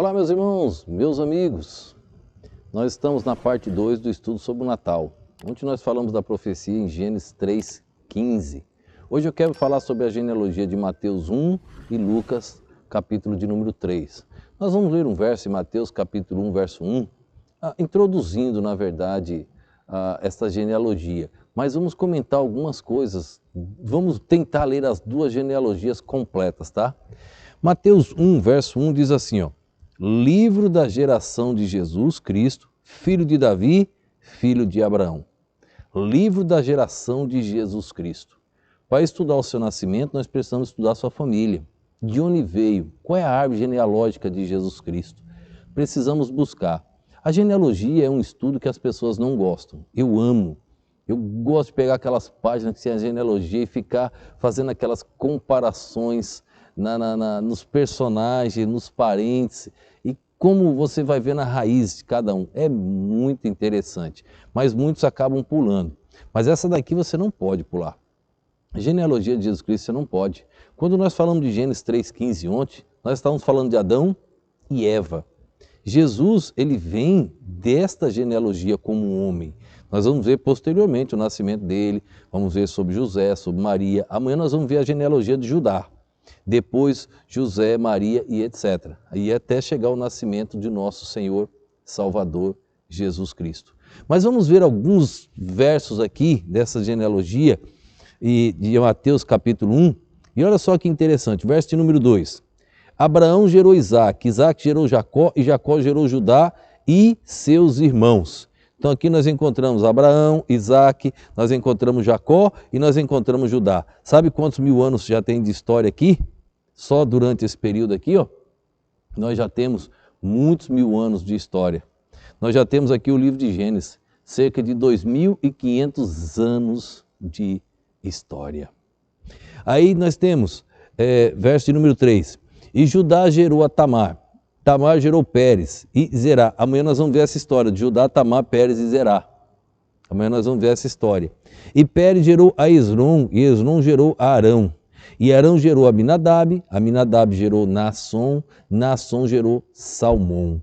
Olá, meus irmãos, meus amigos. Nós estamos na parte 2 do estudo sobre o Natal. Ontem nós falamos da profecia em Gênesis 3:15. Hoje eu quero falar sobre a genealogia de Mateus 1 e Lucas, capítulo de número 3. Nós vamos ler um verso em Mateus, capítulo 1, verso 1, introduzindo, na verdade, esta genealogia. Mas vamos comentar algumas coisas, vamos tentar ler as duas genealogias completas, tá? Mateus 1, verso 1 diz assim, livro da geração de Jesus Cristo, filho de Davi, filho de Abraão. Livro da geração de Jesus Cristo. Para estudar o seu nascimento, nós precisamos estudar a sua família. De onde veio? Qual é a árvore genealógica de Jesus Cristo? Precisamos buscar. A genealogia é um estudo que as pessoas não gostam. Eu amo. Eu gosto de pegar aquelas páginas que tem a genealogia e ficar fazendo aquelas comparações nos personagens, nos parentes, e como você vai ver na raiz de cada um. É muito interessante, mas muitos acabam pulando. Mas essa daqui você não pode pular. A genealogia de Jesus Cristo você não pode. Quando nós falamos de Gênesis 3:15 ontem, nós estávamos falando de Adão e Eva. Jesus, ele vem desta genealogia como um homem. Nós vamos ver posteriormente o nascimento dele, vamos ver sobre José, sobre Maria. Amanhã nós vamos ver a genealogia de Judá. Depois José, Maria e etc. E até chegar ao nascimento de nosso Senhor Salvador Jesus Cristo. Mas vamos ver alguns versos aqui dessa genealogia de Mateus capítulo 1. E olha só que interessante, verso de número 2. Abraão gerou Isaac, Isaac gerou Jacó e Jacó gerou Judá e seus irmãos. Então aqui nós encontramos Abraão, Isaac, nós encontramos Jacó e nós encontramos Judá. Sabe quantos mil anos já tem de história aqui? Só durante esse período aqui, nós já temos muitos mil anos de história. Nós já temos aqui o livro de Gênesis, cerca de 2.500 anos de história. Aí nós temos, verso de número 3, e Judá gerou a Tamar. Tamar gerou Pérez e Zerá. Amanhã nós vamos ver essa história de Judá, Tamar, Pérez e Zerá. Amanhã nós vamos ver essa história. E Pérez gerou a Esrom, e Esrom gerou a Arão. E Arão gerou a Aminadab, Aminadab gerou Naasson, Naasson gerou Salmão.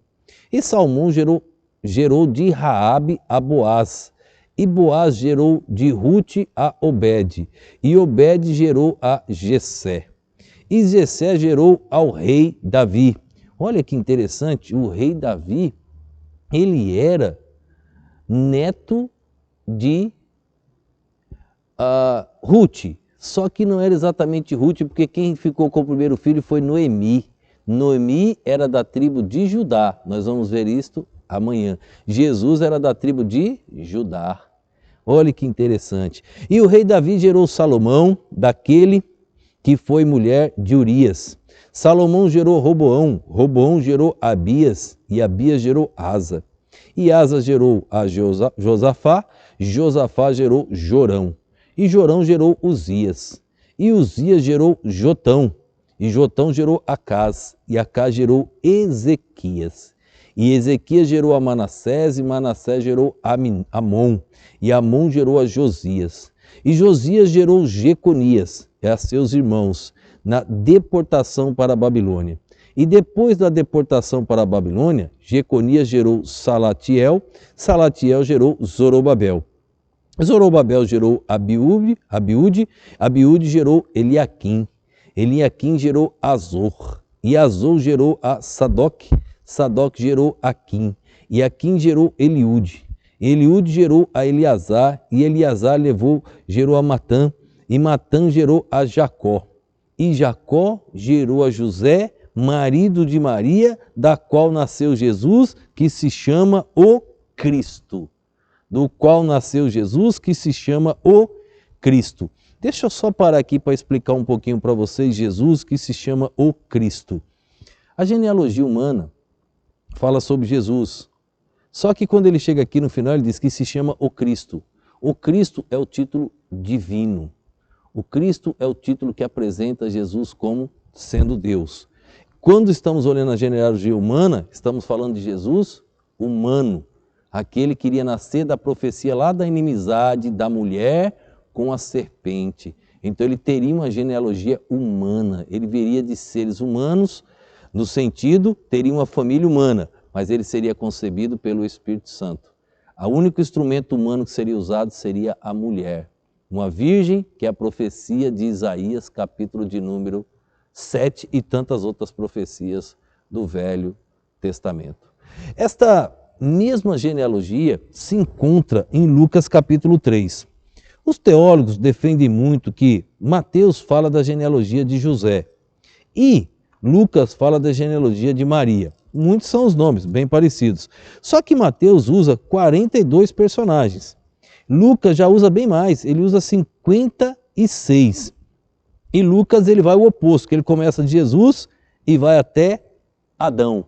E Salmão gerou de Raabe a Boaz. E Boaz gerou de Rute a Obed. E Obed gerou a Jessé. E Jessé gerou ao rei Davi. Olha que interessante, o rei Davi, ele era neto de Rute, só que não era exatamente Rute, porque quem ficou com o primeiro filho foi Noemi. Noemi era da tribo de Judá, nós vamos ver isto amanhã. Jesus era da tribo de Judá. Olha que interessante. E o rei Davi gerou Salomão, daquele que foi mulher de Urias. Salomão gerou Roboão, Roboão gerou Abias, e Abias gerou Asa. E Asa gerou a Josafá, Josafá gerou Jorão. E Jorão gerou Uzias. E Uzias gerou Jotão, e Jotão gerou Acás, e Acás gerou Ezequias. E Ezequias gerou a Manassés, e Manassés gerou Amon, e Amon gerou a Josias. E Josias gerou Jeconias, e a seus irmãos, na deportação para a Babilônia. E depois da deportação para a Babilônia, Jeconias gerou Salatiel, Salatiel gerou Zorobabel. Zorobabel gerou Abiúde, Abiúde gerou Eliaquim, Eliaquim gerou Azor, e Azor gerou a Sadoc, Sadoc gerou Aquim, e Aquim gerou Eliúde, Eliúde gerou a Eleazar, e Eleazar gerou a Matã, e Matã gerou a Jacó. E Jacó gerou a José, marido de Maria, da qual nasceu Jesus, que se chama o Cristo. Do qual nasceu Jesus, que se chama o Cristo. Deixa eu só parar aqui para explicar um pouquinho para vocês Jesus, que se chama o Cristo. A genealogia humana fala sobre Jesus. Só que quando ele chega aqui no final, ele diz que se chama o Cristo. O Cristo é o título divino. O Cristo é o título que apresenta Jesus como sendo Deus. Quando estamos olhando a genealogia humana, estamos falando de Jesus humano. Aquele que iria nascer da profecia lá da inimizade da mulher com a serpente. Então ele teria uma genealogia humana, ele viria de seres humanos No sentido, teria uma família humana, mas ele seria concebido pelo Espírito Santo. O único instrumento humano que seria usado seria a mulher. Uma virgem, que é a profecia de Isaías, capítulo de número 7 e tantas outras profecias do Velho Testamento. Esta mesma genealogia se encontra em Lucas capítulo 3. Os teólogos defendem muito que Mateus fala da genealogia de José e Lucas fala da genealogia de Maria. Muitos são os nomes, bem parecidos. Só que Mateus usa 42 personagens. Lucas já usa bem mais, ele usa 56. E Lucas ele vai o oposto, que ele começa de Jesus e vai até Adão.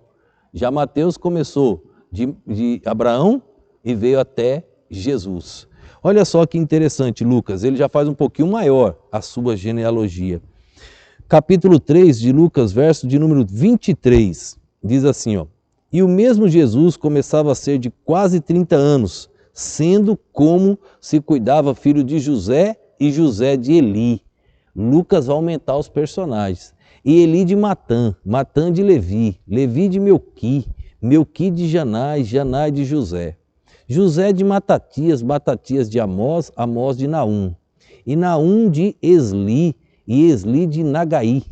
Já Mateus começou de Abraão e veio até Jesus. Olha só que interessante, Lucas, ele já faz um pouquinho maior a sua genealogia. Capítulo 3 de Lucas, verso de número 23, diz assim, ó: E o mesmo Jesus começava a ser de quase 30 anos, sendo como se cuidava filho de José e José de Eli. Lucas vai aumentar os personagens. E Eli de Matã, Matã de Levi, Levi de Melqui, Melqui de Janai, Janai de José. José de Matatias, Matatias de Amós, Amós de Naum. E Naum de Esli, e Esli de Nagai,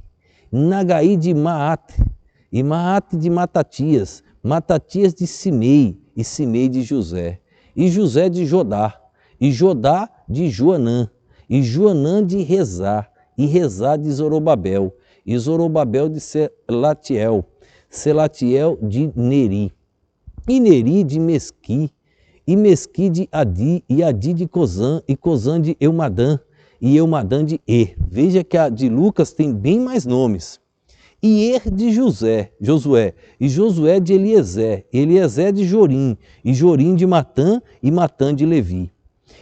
Nagai de Maate, e Maate de Matatias, Matatias de Simei, e Simei de José, e José de Jodá, e Jodá de Joanã, e Joanã de Rezá, e Rezá de Zorobabel, e Zorobabel de Selatiel, Selatiel de Neri, e Neri de Mesqui, e Mesqui de Adi, e Adi de Cozã, e Cozã de Eumadã, e Eumadã de Er. Veja que a de Lucas tem bem mais nomes. E Er de Josué, e Josué de Eliezer, Eliezer de Jorim, e Jorim de Matã, e Matã de Levi.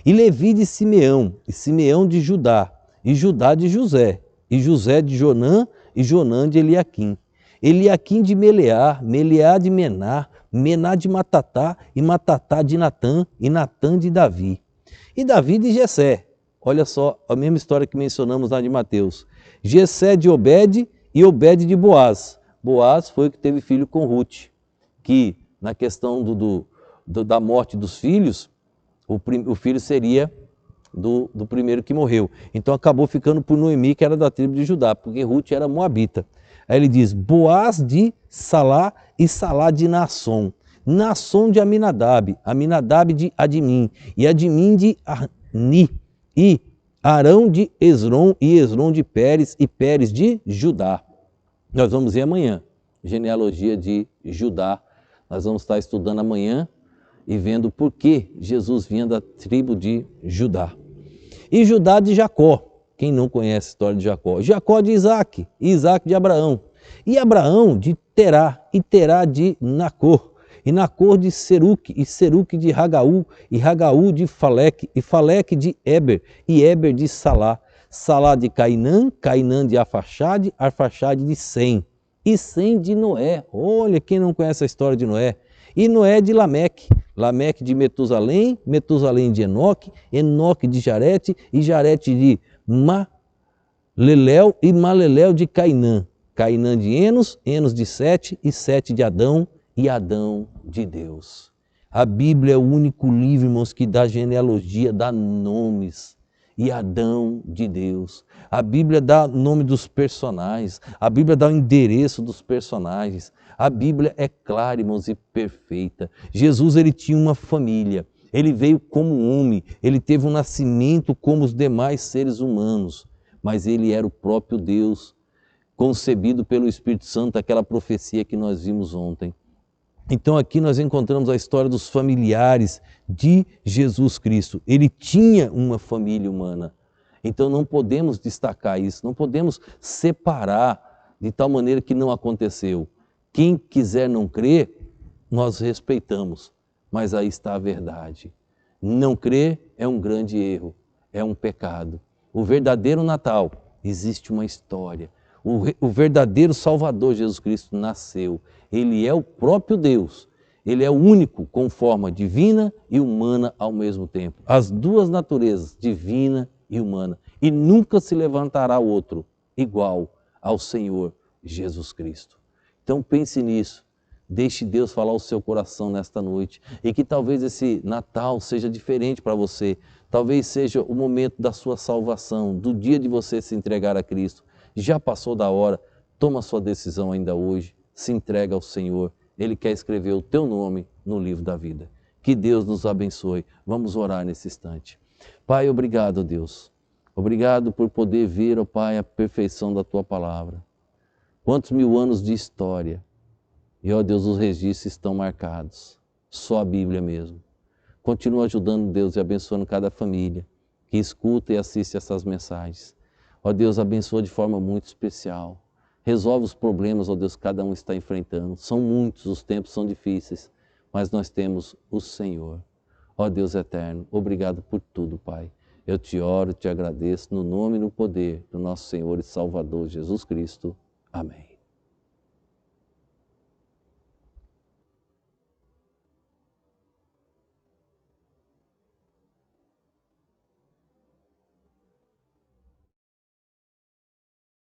E Levi de Simeão, e Simeão de Judá, e Judá de José, e José de Jonã, e Jonã de Eliaquim. Eliaquim de Meleá, Meleá de Mená, Mená de Matatá, e Matatá de Natã, e Natã de Davi. E Davi de Jessé. Olha só a mesma história que mencionamos lá de Mateus. Jessé de Obed e Obed de Boaz. Boaz foi o que teve filho com Ruth, que na questão da morte dos filhos, o filho seria do primeiro que morreu. Então acabou ficando por Noemi, que era da tribo de Judá, porque Ruth era moabita. Aí ele diz, Boaz de Salá e Salá de Nasson. Nasson de Aminadab, Aminadab de Admim, e Admim de Arni, e Arão de Esrom, e Esrom de Pérez, e Pérez de Judá. Nós vamos ver amanhã, genealogia de Judá. Nós vamos estar estudando amanhã e vendo por que Jesus vinha da tribo de Judá. E Judá de Jacó. Quem não conhece a história de Jacó? Jacó de Isaac, e Isaac de Abraão. E Abraão de Terá, e Terá de Nacor. E Nacor de Seruque, e Seruque de Ragaú, e Ragaú de Faleque, e Faleque de Eber, e Eber de Salá. Salá de Cainã, Cainã de Arfaxade, Arfaxade de Sem. E Sem de Noé. Olha, quem não conhece a história de Noé? E Noé de Lameque, Lameque de Metusalém, Metusalém de Enoque, Enoque de Jarete, e Jarete de Maleleu, e Maleleu de Cainã, Cainã de Enos, Enos de Sete, e Sete de Adão, e Adão de Deus. A Bíblia é o único livro, irmãos, que dá genealogia, dá nomes. E Adão de Deus. A Bíblia dá o nome dos personagens. A Bíblia dá o endereço dos personagens. A Bíblia é clara, irmãos, e perfeita. Jesus, ele tinha uma família. Ele veio como homem. Ele teve um nascimento como os demais seres humanos. Mas ele era o próprio Deus, concebido pelo Espírito Santo, aquela profecia que nós vimos ontem. Então aqui nós encontramos a história dos familiares de Jesus Cristo. Ele tinha uma família humana. Então não podemos destacar isso, não podemos separar de tal maneira que não aconteceu. Quem quiser não crer, nós respeitamos, mas aí está a verdade. Não crer é um grande erro, é um pecado. O verdadeiro Natal, existe uma história. O verdadeiro Salvador Jesus Cristo nasceu. Ele é o próprio Deus. Ele é o único com forma divina e humana ao mesmo tempo. As duas naturezas, divina e humana. E nunca se levantará outro igual ao Senhor Jesus Cristo. Então pense nisso. Deixe Deus falar o seu coração nesta noite. E que talvez esse Natal seja diferente para você. Talvez seja o momento da sua salvação, do dia de você se entregar a Cristo. Já passou da hora, toma a sua decisão ainda hoje, se entrega ao Senhor. Ele quer escrever o teu nome no livro da vida. Que Deus nos abençoe. Vamos orar nesse instante. Pai, obrigado, Deus. Obrigado por poder ver, ó Pai, a perfeição da Tua palavra. Quantos mil anos de história. E, ó Deus, os registros estão marcados. Só a Bíblia mesmo. Continua ajudando, Deus, e abençoando cada família que escuta e assiste essas mensagens. Ó Deus, abençoa de forma muito especial. Resolve os problemas, ó Deus, que cada um está enfrentando. São muitos, os tempos são difíceis, mas nós temos o Senhor. Ó Deus eterno, obrigado por tudo, Pai. Eu te oro, te agradeço, no nome e no poder do nosso Senhor e Salvador Jesus Cristo. Amém.